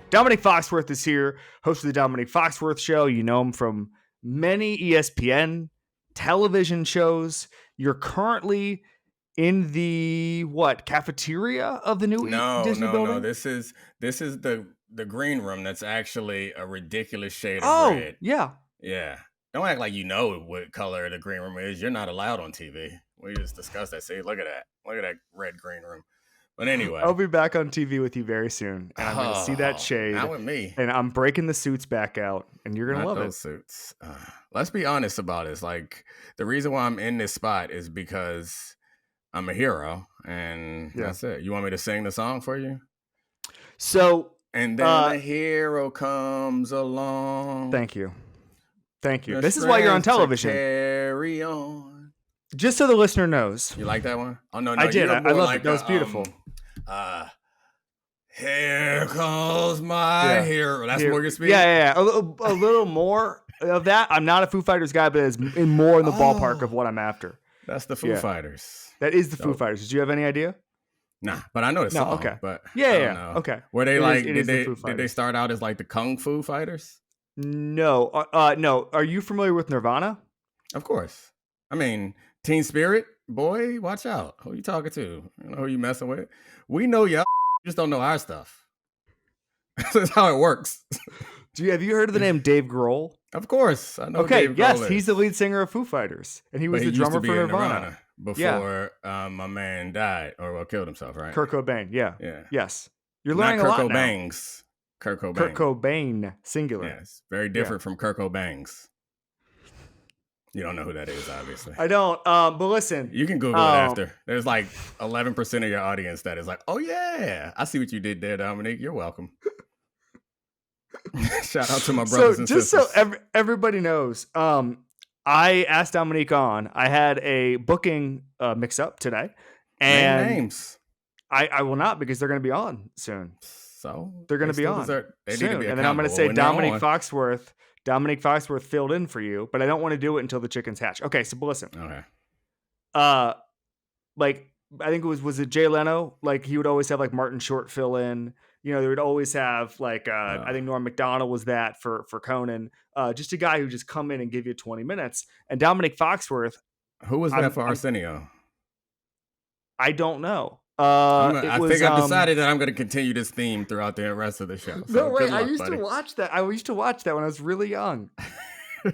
Domonique Foxworth is here, host of the Domonique Foxworth Show. You know him from many ESPN television shows. You're currently in the cafeteria of the new Disney building? No. This is the green room. That's actually a ridiculous shade of Oh, red. yeah. Don't act like you know what color the green room is. You're not allowed on TV. We just discussed that. See, look at that. Look at that red green room. But anyway, I'll be back on TV with you very soon, and I'm going to see that shade. Not with me. And I'm breaking the suits back out, and you're going to love those suits. Let's be honest about it. It's like the reason why I'm in this spot is because I'm a hero, and that's it. You want me to sing the song for you? So, and then a hero comes along. Thank you. This is why you're on television. Carry on. Just so the listener knows. You like that one? Oh no, I did. I love it. That was beautiful. Here comes my hero. That's Morgan Speed. Yeah. A little more of that. I'm not a Foo Fighters guy, but it's more in the ballpark of what I'm after. That's the Foo Fighters. That is the Foo Fighters. Did you have any idea? Nah, but I know the song. Okay. But yeah. Okay. Were they did they start out as like the Kung Fu Fighters? No. No. Are you familiar with Nirvana? Of course. I mean, Teen Spirit, boy, watch out. Who you talking to? You know who you messing with? We know y'all just don't know our stuff. That's how it works. Have you heard of the name Dave Grohl? Of course. I know Okay, Dave yes, Grohl he's the lead singer of Foo Fighters. And he was the drummer for Nirvana. Before my man died or killed himself, right? Kurt Cobain, yeah. Yes. You're learning Not a lot now. Kurt Cobain. Kurt Cobain, singular. Yes, very different from Kurt Cobain. You don't know who that is, obviously. I don't. But listen. You can Google it after. There's like 11% of your audience that is like, oh, yeah. I see what you did there, Domonique. You're welcome. Shout out to my brothers and sisters. Just so everybody knows, I asked Domonique on. I had a booking mix-up today. And names. I will not because they're going to be on soon. So? They're going to be on soon. And then I'm going to say Domonique Foxworth filled in for you, but I don't want to do it until the chickens hatch. Okay, so listen. Okay. Like I think was it Jay Leno? Like he would always have like Martin Short fill in. You know, they would always have like I think Norm Macdonald was that for Conan. Just a guy who just come in and give you 20 minutes. And Domonique Foxworth. Who was that for Arsenio? I don't know. I think I've decided that I'm going to continue this theme throughout the rest of the show. So no, wait, I used to watch that. I used to watch that when I was really young.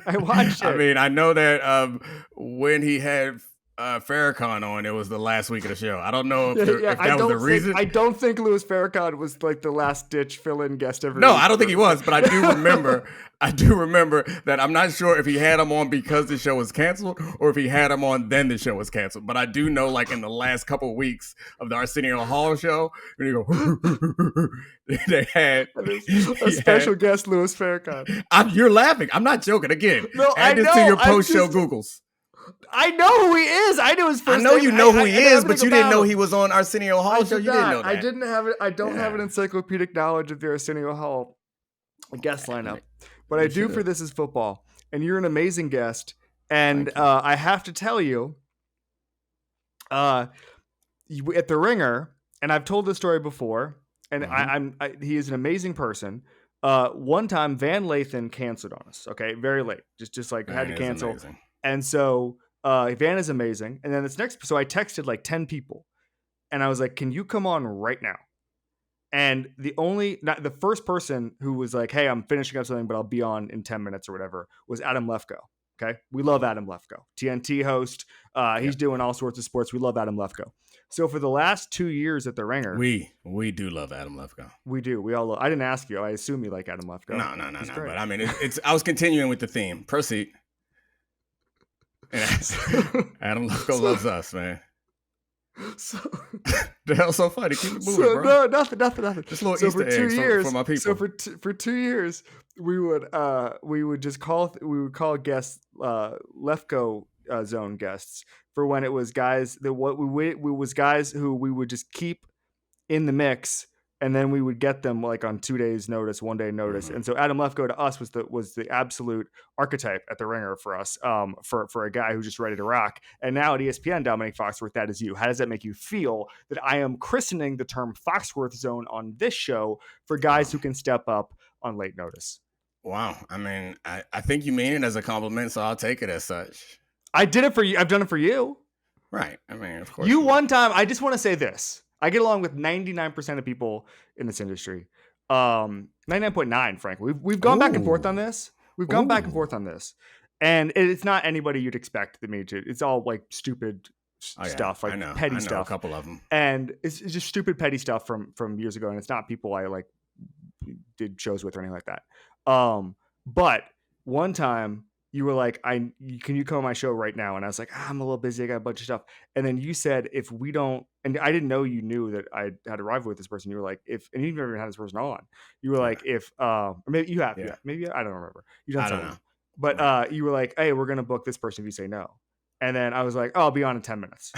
I watched it. I mean, I know that when he had Farrakhan on, it was the last week of the show. I don't know if that was the reason. I don't think Louis Farrakhan was like the last ditch fill-in guest ever. No, I don't think he was, but I do remember. That I'm not sure if he had him on because the show was canceled or if he had him on then the show was canceled. But I do know, like in the last couple of weeks of the Arsenio Hall show, when you go, they had a special guest, Louis Farrakhan. You're laughing. I'm not joking. Again, no, add this to your post-show Googles. I know who he is. I knew his first name. I know you know who he is, but you didn't know he was on Arsenio Hall show. You didn't know that. I didn't have it. I don't have an encyclopedic knowledge of the Arsenio Hall guest lineup. What I do for This Is Football, and you're an amazing guest, and I have to tell you, at the Ringer, and I've told this story before, and he is an amazing person. One time, Van Lathan canceled on us. Okay, very late, just like had to cancel. Amazing. And so Van is amazing. And then so I texted like 10 people, and I was like, "Can you come on right now?" And the first person who was like, "Hey, I'm finishing up something, but I'll be on in 10 minutes or whatever," was Adam Lefkoe. Okay. We love Adam Lefkoe, TNT host. He's doing all sorts of sports. We love Adam Lefkoe. So for the last 2 years at the Ringer, we do love Adam Lefkoe. We do. We all love. I didn't ask you. I assume you like Adam Lefkoe. No. But I mean, I was continuing with the theme. Proceed. Adam Lefkoe loves us, man. So the hell's so funny? Keep it moving, bro. No, nothing. Just a little Easter eggs for my people. So for 2 years, we would call guests Lefkoe zone guests for when it was guys that was guys who we would just keep in the mix and then we would get them like on 2 days notice, 1 day notice. And so Adam Lefko to us was the absolute archetype at the Ringer for us, for a guy who's just ready to rock. And now at ESPN, Domonique Foxworth, that is you. How does that make you feel that I am christening the term Foxworth zone on this show for guys who can step up on late notice? Wow. I mean, I think you mean it as a compliment, so I'll take it as such. I did it for you. I've done it for you. Right. I mean, of course. You one time, I just want to say this. I get along with 99% of people in this industry. 99.9, frankly. We've gone back and forth on this. We've gone back and forth on this. And it's not anybody you'd expect me to. It's all like stupid stuff, like petty stuff. A couple of them. And it's just stupid, petty stuff from years ago. And it's not people I like did shows with or anything like that. But one time you were like, can you come on my show right now? And I was like, I'm a little busy. I got a bunch of stuff. And then you said, if we don't, and I didn't know you knew that I had a rival with this person. You were like, and you've never even had this person on. You were like, or maybe you have, maybe I don't remember. You don't know. But you were like, hey, we're going to book this person if you say no. And then I was like, oh, I'll be on in 10 minutes.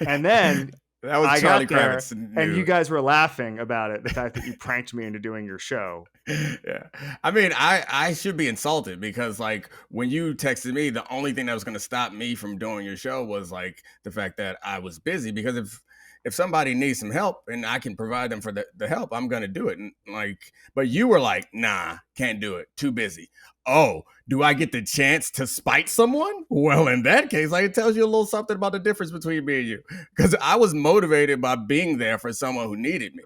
And then that was I Charlie got there, Kravitz, and you guys were laughing about it, the fact that you pranked me into doing your show. Yeah. I mean, I should be insulted because, like, when you texted me, the only thing that was going to stop me from doing your show was, like, the fact that I was busy. Because if somebody needs some help and I can provide them for the help, I'm going to do it. And, like, but you were like, nah, can't do it. Too busy. Oh, do I get the chance to spite someone? Well, in that case, like, it tells you a little something about the difference between me and you. Because I was motivated by being there for someone who needed me.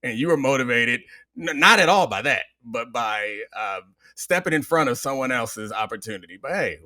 And you were motivated, not at all by that, but by stepping in front of someone else's opportunity. But hey,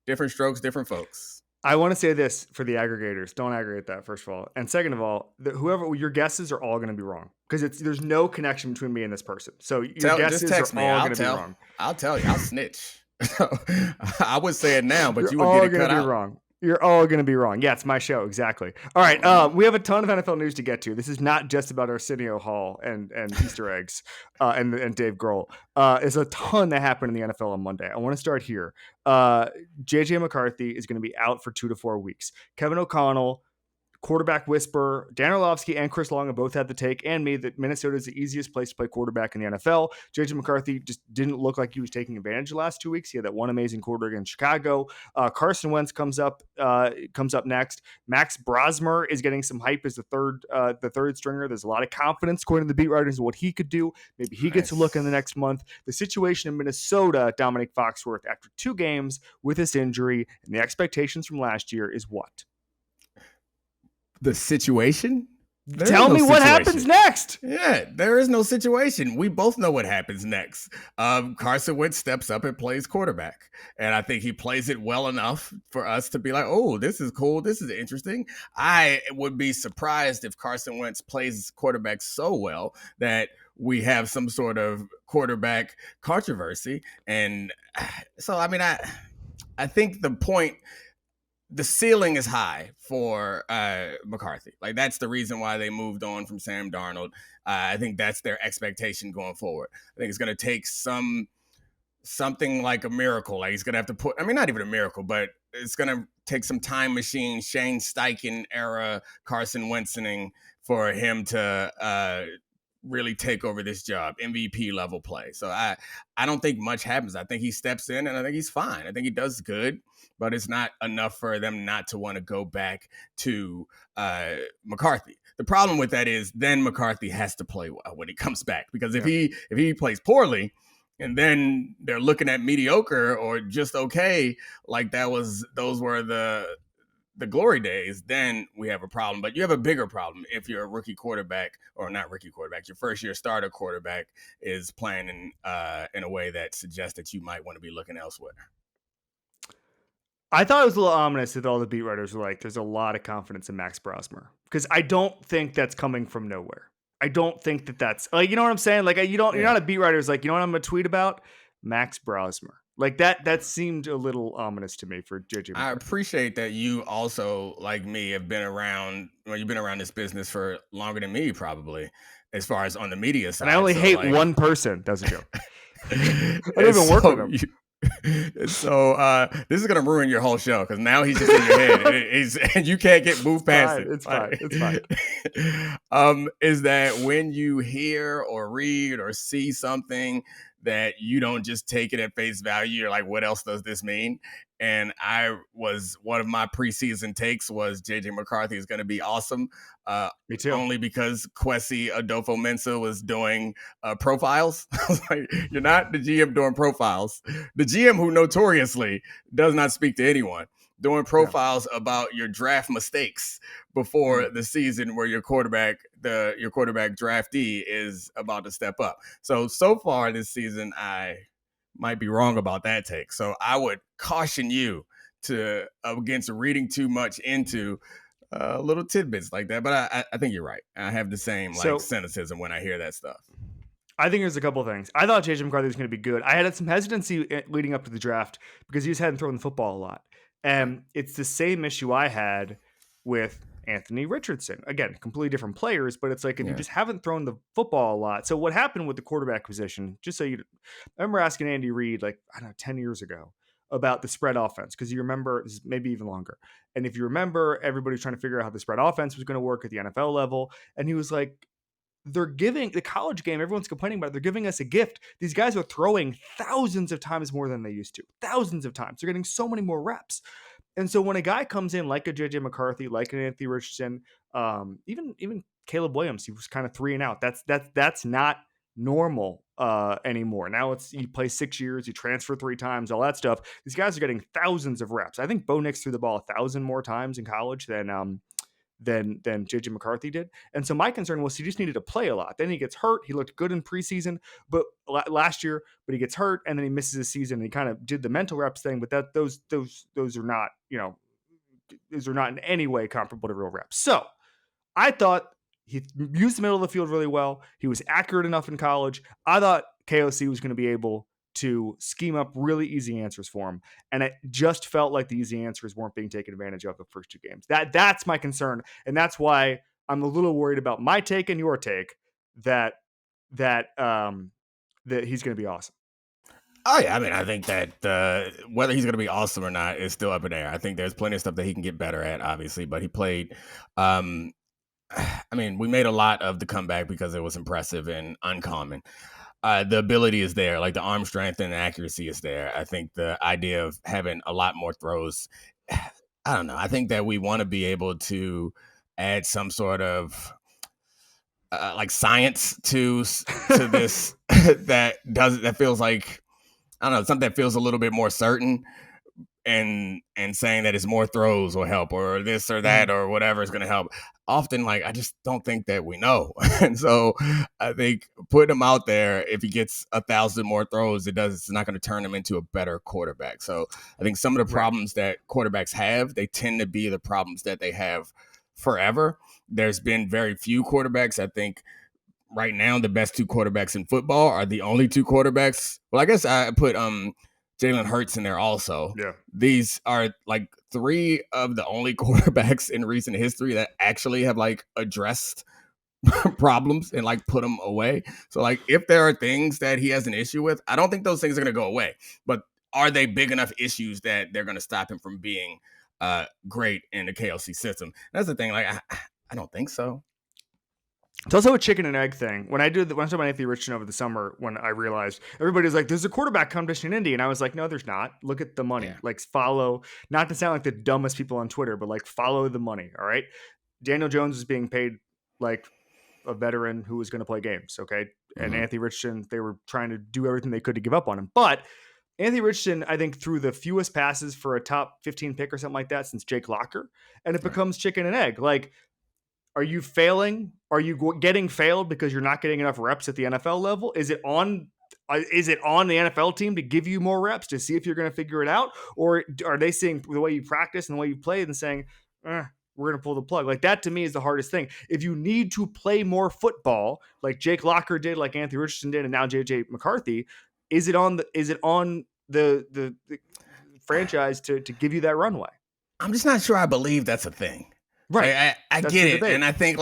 different strokes, different folks. I want to say this for the aggregators. Don't aggregate that, first of all. And second of all, whoever your guesses are all going to be wrong because there's no connection between me and this person. So your guesses are all going to be wrong. I'll tell you. I'll snitch. I would say it now, but you would all get it cut out. Wrong. You're all going to be wrong. Yeah, it's my show. Exactly. All right. We have a ton of NFL news to get to. This is not just about Arsenio Hall and Easter eggs and Dave Grohl. There's a ton that happened in the NFL on Monday. I want to start here. JJ McCarthy is going to be out for 2 to 4 weeks. Kevin O'Connell, quarterback whisperer, Dan Orlovsky and Chris Long have both had the take, and me, that Minnesota is the easiest place to play quarterback in the NFL. JJ McCarthy just didn't look like he was taking advantage the last 2 weeks. He had that one amazing quarter against Chicago. Carson Wentz comes up next. Max Brosmer is getting some hype as the third stringer. There's a lot of confidence, according to the beat writers, in what he could do. Maybe he gets a look in the next month. The situation in Minnesota, Domonique Foxworth, after 2 games with this injury and the expectations from last year is what? The situation? Tell me what happens next. Yeah, there is no situation. We both know what happens next. Carson Wentz steps up and plays quarterback. And I think he plays it well enough for us to be like, oh, this is cool. This is interesting. I would be surprised if Carson Wentz plays quarterback so well that we have some sort of quarterback controversy. And so, I mean, I think the ceiling is high for McCarthy. Like, that's the reason why they moved on from Sam Darnold. I think that's their expectation going forward. I think it's going to take something like a miracle. Like, he's going to have to not even a miracle, but it's going to take some time machine, Shane Steichen era Carson Wentzening for him to really take over this job, MVP level play. So I don't think much happens. I think he steps in and I think he's fine. I think he does good, but it's not enough for them not to want to go back to McCarthy. The problem with that is then McCarthy has to play well when he comes back, because if he plays poorly and then they're looking at mediocre or just okay, like those were the glory days, then we have a problem. But you have a bigger problem if you're a rookie quarterback, or not rookie quarterback, your first year starter quarterback is playing in a way that suggests that you might want to be looking elsewhere. I thought it was a little ominous that all the beat writers were like, there's a lot of confidence in Max Brosmer, because I don't think that's coming from nowhere. I don't think that's like, you know what I'm saying? Like, you're not a beat writer who's like, you know what I'm going to tweet about? Max Brosmer. Like, that seemed a little ominous to me for JJ McCarthy. I appreciate that you also, like me, have been around, you've been around this business for longer than me, probably, as far as on the media side. And I only hate one person. That was a joke. I don't even work with him. So this is gonna ruin your whole show because now he's just in your head, and you can't get moved past it. It's fine. It's fine. Is that when you hear or read or see something that you don't just take it at face value? You're like, what else does this mean? And one of my preseason takes was JJ McCarthy is going to be awesome. Me too. Only because Kwesi Adolfo-Mensah was doing profiles. I was like, you're not the GM doing profiles. The GM who notoriously does not speak to anyone, doing profiles about your draft mistakes before the season where your quarterback draftee is about to step up. So far this season, I might be wrong about that take. So I would caution you against reading too much into little tidbits like that. But I think you're right. I have the same cynicism when I hear that stuff. I think there's a couple of things. I thought JJ McCarthy was going to be good. I had some hesitancy leading up to the draft because he just hadn't thrown the football a lot. And it's the same issue I had with Anthony Richardson. Again, completely different players, but it's like if you just haven't thrown the football a lot. So what happened with the quarterback position, I remember asking Andy Reid, 10 years ago about the spread offense, because you remember, maybe even longer. And if you remember, everybody was trying to figure out how the spread offense was going to work at the NFL level. And he was like, they're giving the college game, everyone's complaining about it, they're giving us a gift. These guys are throwing thousands of times more than they used to. Thousands of times. They're getting so many more reps. And so when a guy comes in like a JJ McCarthy, like an Anthony Richardson, even Caleb Williams, he was kind of 3 and out. That's not normal anymore. Now you play 6 years, you transfer 3 times, all that stuff. These guys are getting thousands of reps. I think Bo Nix threw the ball 1,000 more times in college than JJ McCarthy did. And so my concern was he just needed to play a lot. Then he gets hurt. He looked good in preseason, but last year, but he gets hurt and then he misses a season and he kind of did the mental reps thing, but those are not, those are not in any way comparable to real reps. So I thought he used the middle of the field really well. He was accurate enough in college. I thought KOC was going to be able to scheme up really easy answers for him. And it just felt like the easy answers weren't being taken advantage of the first 2 games. That's my concern. And that's why I'm a little worried about my take and your take that he's going to be awesome. Oh, yeah. I mean, I think that whether he's going to be awesome or not is still up in the air. I think there's plenty of stuff that he can get better at, obviously, but he played. I mean, we made a lot of the comeback because it was impressive and uncommon. The ability is there, like the arm strength and accuracy is there. I think the idea of having a lot more throws, I don't know. I think that we want to be able to add some sort of like science to this that feels like, I don't know, something that feels a little bit more certain. And saying that it's more throws will help or this or that or whatever is going to help. Often, I just don't think that we know. And so I think putting him out there, if he gets 1,000 more throws, it's not going to turn him into a better quarterback. So I think some of the problems that quarterbacks have, they tend to be the problems that they have forever. There's been very few quarterbacks. I think right now the best 2 quarterbacks in football are the only 2 quarterbacks. Well, I guess I put Jalen Hurts in there also. Yeah. These are 3 of the only quarterbacks in recent history that actually have addressed problems and put them away. So if there are things that he has an issue with, I don't think those things are going to go away. But are they big enough issues that they're going to stop him from being great in the KLC system? That's the thing. I don't think so. It's also a chicken and egg thing. When I talked about Anthony Richardson over the summer, when I realized everybody's like, there's a quarterback competition in Indy. And I was like, no, there's not. Look at the money. Yeah. Follow, not to sound like the dumbest people on Twitter, but follow the money. All right. Daniel Jones is being paid like a veteran who was going to play games. Okay. And Anthony Richardson, they were trying to do everything they could to give up on him. But Anthony Richardson, I think, threw the fewest passes for a top 15 pick or something like that since Jake Locker. And it becomes chicken and egg. Are you failing? Are you getting failed because you're not getting enough reps at the NFL level? Is it on the NFL team to give you more reps to see if you're going to figure it out? Or are they seeing the way you practice and the way you played and saying, we're going to pull the plug? That to me is the hardest thing. If you need to play more football, like Jake Locker did, like Anthony Richardson did, and now JJ McCarthy, is it on the franchise to give you that runway? I'm just not sure I believe that's a thing. Right. I get it. And I think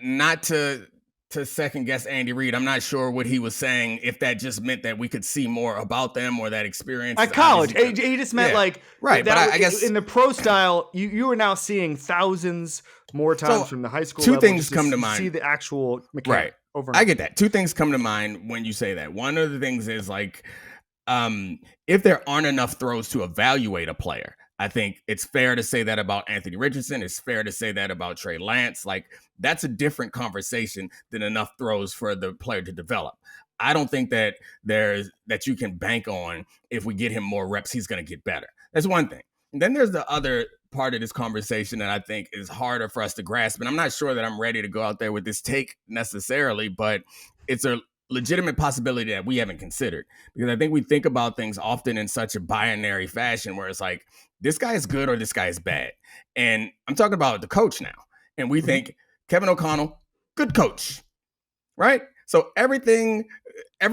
not to to second guess Andy Reid. I'm not sure what he was saying, if that just meant that we could see more about them or that experience. At college, he just meant right. But I guess in the pro style, you are now seeing thousands more times from the high school two level. Things come to mind. See the actual mechanic. Right. Over and I get that. Two things come to mind when you say that. One of the things is like, if there aren't enough throws to evaluate a player, I think it's fair to say that about Anthony Richardson. It's fair to say that about Trey Lance. Like, that's a different conversation than enough throws for the player to develop. I don't think that you can bank on, if we get him more reps, he's going to get better. That's one thing. And then there's the other part of this conversation that I think is harder for us to grasp. And I'm not sure that I'm ready to go out there with this take necessarily, but it's a legitimate possibility that we haven't considered, because I think we think about things often in such a binary fashion where it's like, this guy is good or this guy is bad. And I'm talking about the coach now. And we think Kevin O'Connell, good coach, right? So every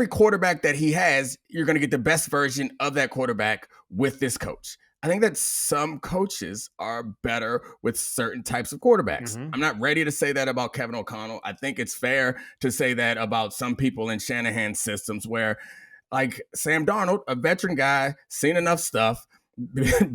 quarterback that he has, you're going to get the best version of that quarterback with this coach. I think that some coaches are better with certain types of quarterbacks. I'm not ready to say that about Kevin O'Connell. I think it's fair to say that about some people in Shanahan's systems, where like Sam Darnold, a veteran guy, seen enough stuff,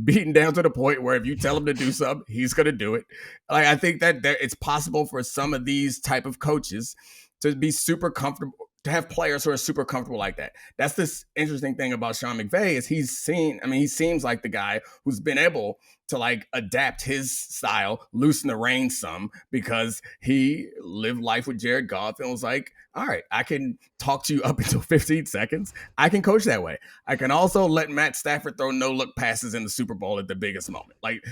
beaten down to the point where if you tell him to do something, he's going to do it. Like, I think that it's possible for some of these type of coaches to be super comfortable, to have players who are super comfortable like that. That's this interesting thing about Sean McVay, is he seems like the guy who's been able to like adapt his style, loosen the reins some, because he lived life with Jared Goff and was like, all right, I can talk to you up until 15 seconds. I can coach that way. I can also let Matt Stafford throw no-look passes in the Super Bowl at the biggest moment. Like,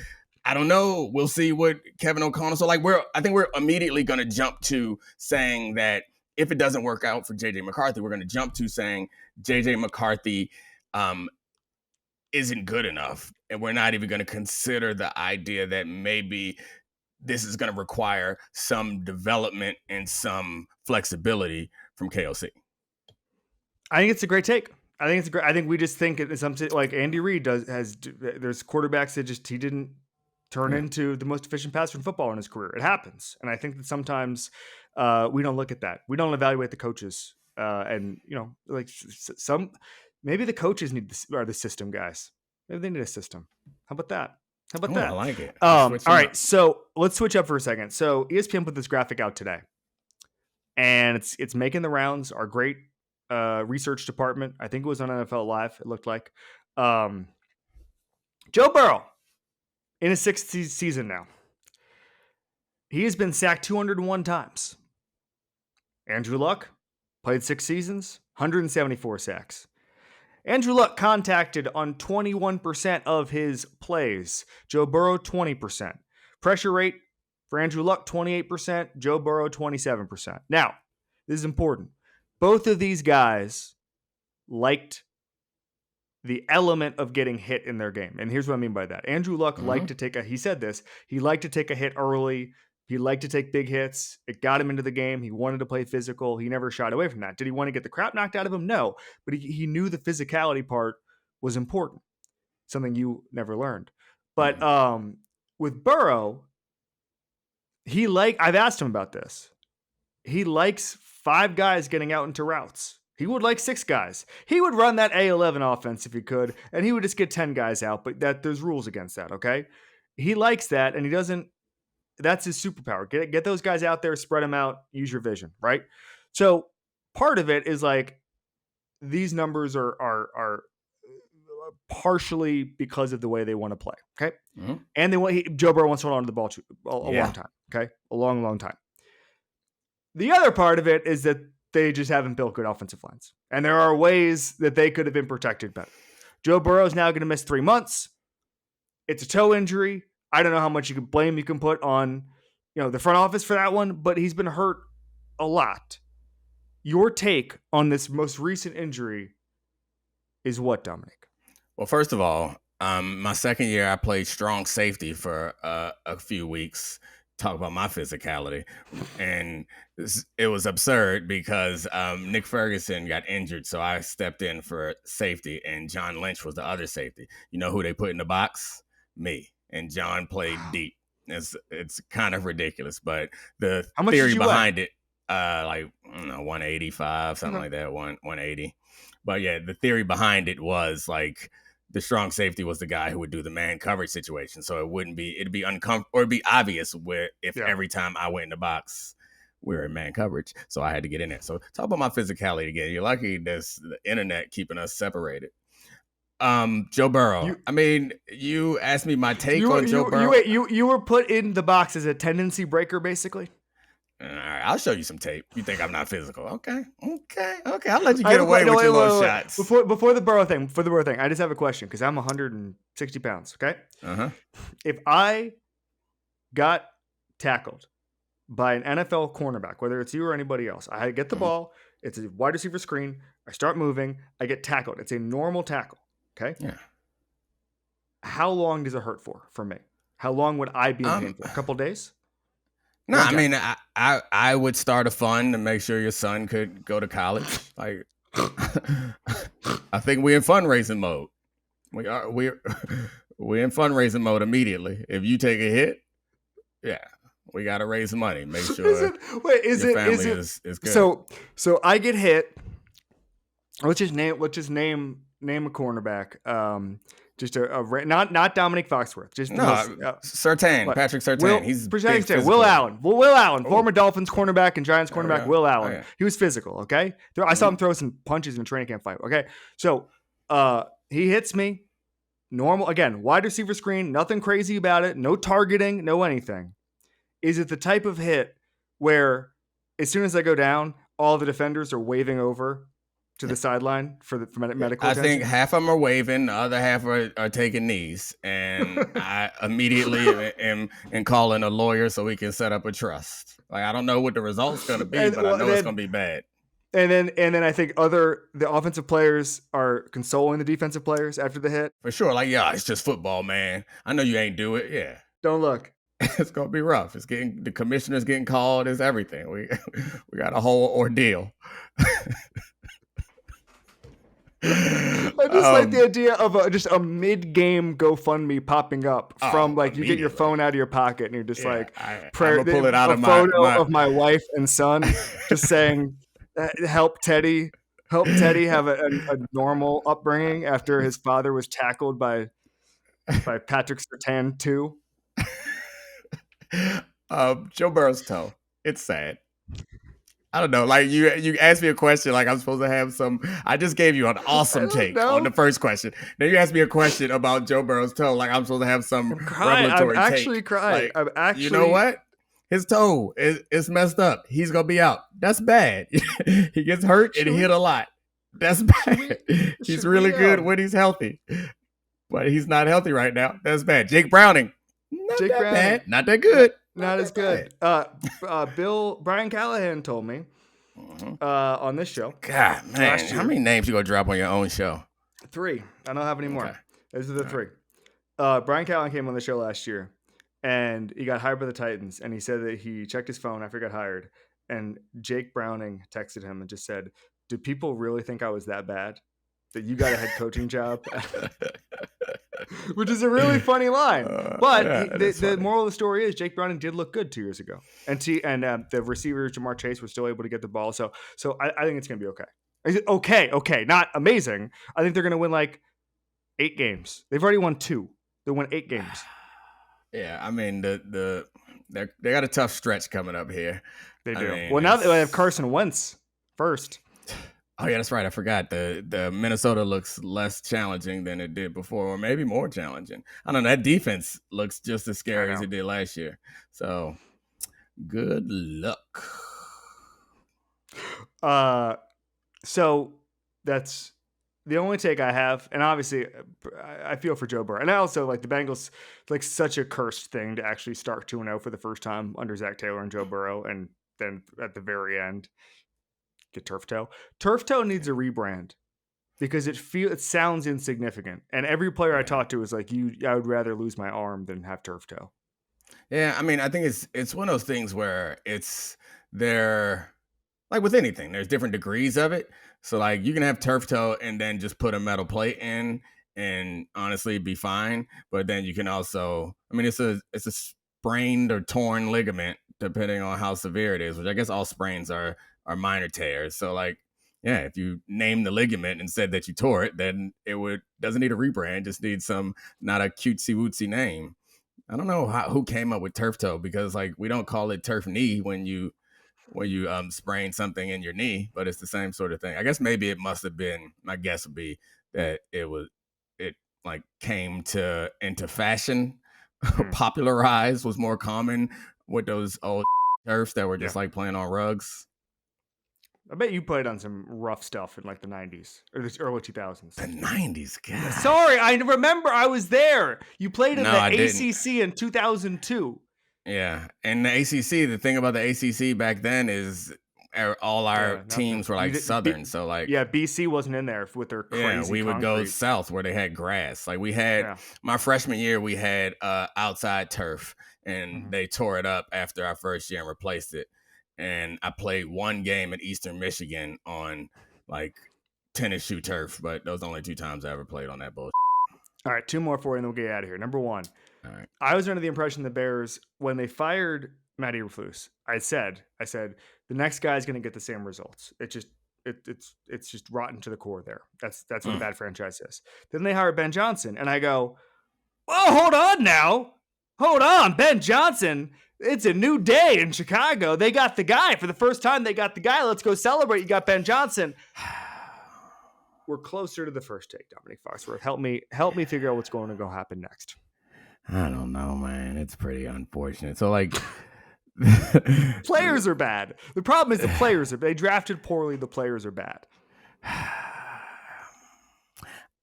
I don't know. We'll see what Kevin O'Connell. So like, I think we're immediately going to jump to saying that if it doesn't work out for JJ McCarthy, we're going to jump to saying JJ McCarthy isn't good enough. And we're not even going to consider the idea that maybe this is going to require some development and some flexibility from KOC. I think it's a great take. I think we just think it's something like Andy Reid there's quarterbacks that he didn't turn into the most efficient passer in football in his career. It happens. And I think that sometimes we don't look at that. We don't evaluate the coaches. And, like maybe the coaches are the system guys. Maybe they need a system. How about that? I like it. All right. So let's switch up for a second. So ESPN put this graphic out today, and it's making the rounds. Our great research department, I think it was on NFL Live, it looked like. Joe Burrow, in his sixth season now, he has been sacked 201 times. Andrew Luck played 6 seasons, 174 sacks. Andrew Luck contacted on 21% of his plays. Joe Burrow, 20%. Pressure rate for Andrew Luck, 28%. Joe Burrow, 27%. Now, this is important. Both of these guys liked the element of getting hit in their game. And here's what I mean by that. Andrew Luck liked to take he said this, he liked to take a hit early. He liked to take big hits. It got him into the game. He wanted to play physical. He never shied away from that. Did he want to get the crap knocked out of him? No. But he knew the physicality part was important. Something you never learned. But with Burrow, I've asked him about this. He likes 5 guys getting out into routes. He would like 6 guys. He would run that A11 offense if he could, and he would just get 10 guys out, but there's rules against that, okay? He likes that, and he doesn't. That's his superpower. Get those guys out there, spread them out, use your vision, right? So part of it is like these numbers are partially because of the way they want to play, okay? And Joe Burrow wants to hold on to the ball a long time, okay? A long, long time. The other part of it is that they just haven't built good offensive lines. And there are ways that they could have been protected better. Joe Burrow is now going to miss 3 months. It's a toe injury. I don't know how much you can put on, the front office for that one, but he's been hurt a lot. Your take on this most recent injury is what, Dominique? Well, first of all, my second year, I played strong safety for a few weeks. Talk about my physicality. And it was absurd because Nick Ferguson got injured, so I stepped in for safety, and John Lynch was the other safety. You know who they put in the box? Me. And John played deep. It's kind of ridiculous, but the theory behind it, Like 185, something like that, 180. But yeah, the theory behind it was like the strong safety was the guy who would do the man coverage situation. So it'd be uncomfortable or it'd be obvious if every time I went in the box, we were in man coverage. So I had to get in there. So talk about my physicality again. You're lucky there's the internet keeping us separated. Joe Burrow. You asked me my take on Joe Burrow. You were put in the box as a tendency breaker, basically. All right, I'll show you some tape. You think I'm not physical? Okay. I'll let you get away with your little shots. Before the Burrow thing, I just have a question because I'm 160 pounds. Okay. If I got tackled by an NFL cornerback, whether it's you or anybody else, I get the ball. It's a wide receiver screen. I start moving. I get tackled. It's a normal tackle. Okay. Yeah. How long does it hurt for me? How long would I be in pain for? A couple days? No, I mean, I would start a fund to make sure your son could go to college. Like, I think we're in fundraising mode. We're in fundraising mode immediately. If you take a hit, we got to raise money. Make sure your family is good. So I get hit. Let's just name a cornerback. Just not Domonique Foxworth. Just Surtain, Patrick Surtain. He's big. Will Allen, former Dolphins cornerback and Giants cornerback. Will Allen. Yeah. He was physical. Okay, I saw him throw some punches in a training camp fight. Okay, so he hits me. Normal again. Wide receiver screen. Nothing crazy about it. No targeting. No anything. Is it the type of hit where as soon as I go down, all the defenders are waving over to the sideline for medical attention? I think half of them are waving, the other half are taking knees, and I immediately am calling a lawyer so we can set up a trust. Like, I don't know what the result's going to be, but I know it's going to be bad. And then I think the offensive players are consoling the defensive players after the hit. For sure. Like, it's just football, man. I know you ain't do it. Yeah. Don't look. It's going to be rough. The commissioner's getting called. It's everything. We got a whole ordeal. I just like the idea of just a mid-game GoFundMe popping up from you get your phone out of your pocket and you're just pull it out of of my wife and son just saying, help Teddy have a normal upbringing after his father was tackled by Patrick Surtain too. Joe Burrow's toe. It's sad. I don't know. Like you asked me a question like I'm supposed to have some. I just gave you an awesome take on the first question. Now you asked me a question about Joe Burrow's toe like I'm supposed to have some revelatory take. I'm actually crying. Like, you know what? His toe is messed up. He's gonna be out. That's bad. He gets hurt and hit a lot. That's bad. He's really good when he's healthy, but he's not healthy right now. That's bad. Jake Browning. Bad. Not that good. Not as good. Brian Callahan told me on this show. God, man, how many names you gonna drop on your own show? 3. I don't have any more. Those are the 3. Brian Callahan came on the show last year, and he got hired by the Titans, and he said that he checked his phone after he got hired, and Jake Browning texted him and just said, "Do people really think I was that bad? That you got a head coaching job?" Which is a really funny line. But the moral of the story is Jake Browning did look good 2 years ago. And the receiver, Jamar Chase, was still able to get the ball. So I think it's going to be okay. Okay. Not amazing. I think they're going to win 8 games. They've already won 2. They'll win 8 games. Yeah, I mean, they got a tough stretch coming up here. They do. Now they have Carson Wentz first. Oh, yeah, that's right. I forgot. The Minnesota looks less challenging than it did before, or maybe more challenging. I don't know. That defense looks just as scary as it did last year. So, good luck. So, that's the only take I have. And obviously, I feel for Joe Burrow. And I also like the Bengals, such a cursed thing to actually start 2-0 for the first time under Zach Taylor and Joe Burrow. And then at the very end, get turf toe. Turf toe needs a rebrand because it sounds insignificant. And every player I talk to is like, I would rather lose my arm than have turf toe. Yeah, I mean, I think it's one of those things where they're like with anything, there's different degrees of it. So you can have turf toe and then just put a metal plate in and honestly be fine. But then you can also, I mean, it's a sprained or torn ligament, depending on how severe it is, which I guess all sprains are minor tears. So like, yeah, if you name the ligament and said that you tore it, then it doesn't need a rebrand, just needs some not a cutesy wootsy name. I don't know who came up with turf toe, because like we don't call it turf knee when you sprain something in your knee, but it's the same sort of thing. I guess maybe it must have been, my guess would be that it like came into fashion, popularized, was more common with those old turfs that were just like playing on rugs. I bet you played on some rough stuff in like the 90s or the early 2000s. The 90s, God. Sorry, I remember I was there. You played in I the ACC in 2002. Yeah, and the ACC, the thing about the ACC back then is all our teams were like Southern, so like BC wasn't in there with their crazy we would go concrete. south where they had grass. Like we had my freshman year, we had outside turf, and they tore it up after our first year and replaced it. And I played one game at Eastern Michigan on like tennis shoe turf, but those are the only 2 times I ever played on that bullshit. All right, 2 more for you, and then we'll get out of here. Number 1. All right. I was under the impression the Bears, when they fired Matt Eberflus, I said the next guy is going to get the same results. It's just rotten to the core there. That's what a bad franchise is. Then they hired Ben Johnson, and I go, oh, hold on now. Hold on, Ben Johnson. It's a new day in Chicago. They got the guy. For the first time, they got the guy. Let's go celebrate. You got Ben Johnson. We're closer to the first take, Domonique Foxworth. Help me figure out what's going to go happen next. I don't know, man. It's pretty unfortunate. So, like, players are bad. The problem is they drafted poorly. The players are bad.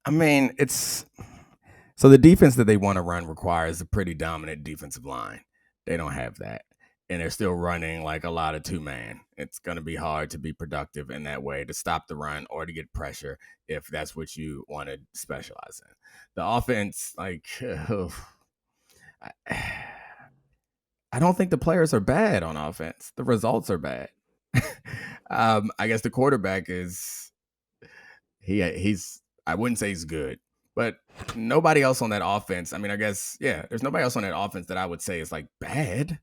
I mean, so the defense that they want to run requires a pretty dominant defensive line. They don't have that, and they're still running like a lot of 2-man. It's going to be hard to be productive in that way, to stop the run or to get pressure if that's what you want to specialize in. The offense, like, I don't think the players are bad on offense. The results are bad. I guess the quarterback is he's I wouldn't say he's good, but nobody else on that offense. I mean, I guess, there's nobody else on that offense that I would say is like bad.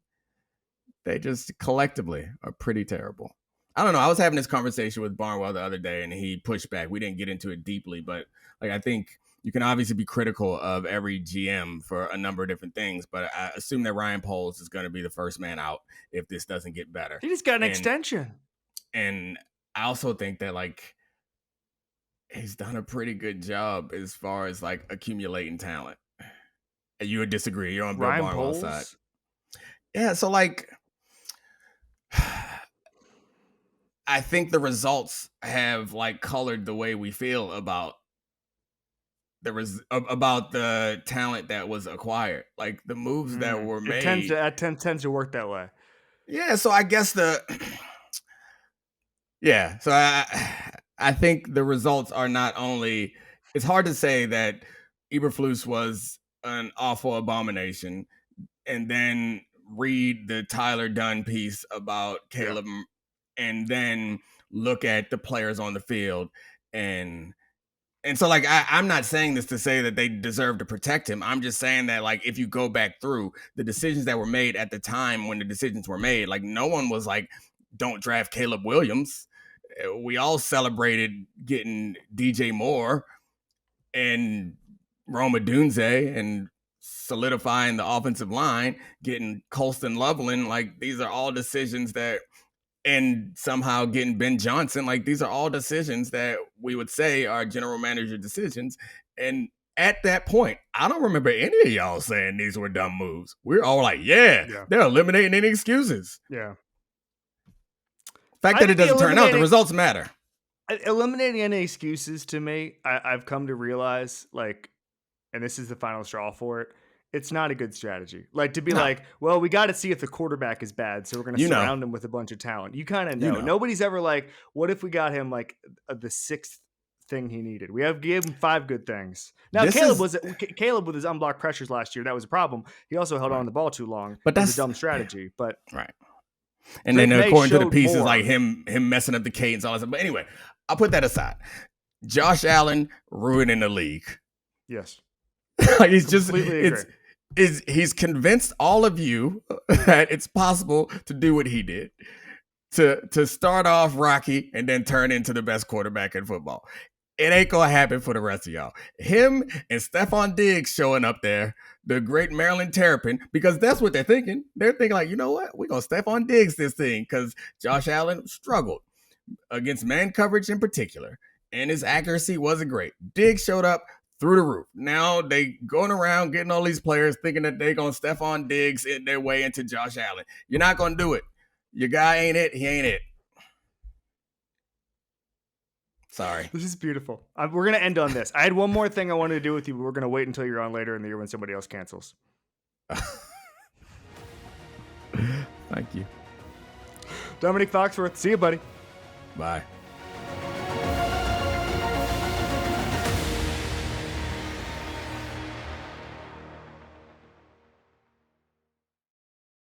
They just collectively are pretty terrible. I don't know. I was having this conversation with Barnwell the other day, and he pushed back. We didn't get into it deeply, but like I think you can obviously be critical of every GM for a number of different things, but I assume that Ryan Poles is going to be the first man out if this doesn't get better. He just got an extension. And I also think that like he's done a pretty good job as far as like accumulating talent. You would disagree. You're on Bill Barnwell's side. Yeah, so like I think the results have like colored the way we feel about the talent that was acquired, like the moves that were made. It tends to work that way. Yeah, so I guess so I think the results are not only. It's hard to say that Eberflus was an awful abomination, and then read the Tyler Dunn piece about Caleb, and then look at the players on the field, and so like I'm not saying this to say that they deserve to protect him. I'm just saying that like if you go back through the decisions that were made at the time when the decisions were made, like no one was like, don't draft Caleb Williams. We all celebrated getting DJ Moore and Rome Odunze and solidifying the offensive line, getting Colston Loveland. Like these are all decisions that, and somehow getting Ben Johnson, like these are all decisions that we would say are general manager decisions. And at that point, I don't remember any of y'all saying these were dumb moves. We're all like, they're eliminating any excuses. Yeah. The fact that it doesn't turn out, the results matter. Eliminating any excuses to me, I've come to realize, like, and this is the final straw for it, it's not a good strategy. Like to be like, well, we got to see if the quarterback is bad, so we're going to surround him with a bunch of talent. You kind of know. Nobody's ever like, what if we got him like the 6th thing he needed? We gave him 5 good things. Now Caleb with his unblocked pressures last year, that was a problem. He also held on the ball too long. But that's a dumb strategy. But right. And then according to the pieces, like him messing up the cadence, all that stuff. But anyway, I'll put that aside. Josh Allen ruining the league. Yes. Like he's just is he's convinced all of you that it's possible to do what he did. To start off rocky and then turn into the best quarterback in football. It ain't gonna happen for the rest of y'all. Him and Stephon Diggs showing up there, the great Maryland Terrapin, because that's what they're thinking. They're thinking like, you know what? We're gonna Stephon Diggs this thing because Josh Allen struggled against man coverage in particular, and his accuracy wasn't great. Diggs showed up through the roof. Now they going around getting all these players thinking that they're gonna Stephon Diggs in their way into Josh Allen. You're not gonna do it. Your guy ain't it. He ain't it. Sorry. This is beautiful. We're going to end on this. I had one more thing I wanted to do with you, but we're going to wait until you're on later in the year when somebody else cancels. Thank you. Domonique Foxworth. See you, buddy. Bye.